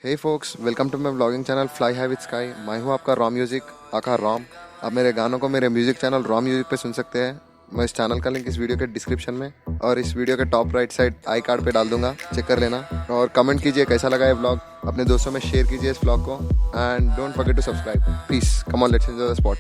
Hey folks, welcome to my blogging channel fly high with Sky. मैं हूँ आपका raw music आका ROM. आप मेरे गानों को मेरे म्यूज़िक चैनल रॉ म्यूज़िक पे सुन सकते हैं। मैं इस चैनल का लिंक इस वीडियो के डिस्क्रिप्शन में और इस वीडियो के top right side I card पे डाल दूंगा, चेक कर लेना। और कमेंट कीजिए कैसा लगा ये ब्लॉग, अपने दोस्तों में शेयर कीजिए इस ब्लॉग को and don't forget to subscribe please. Come on, let's enjoy the spot.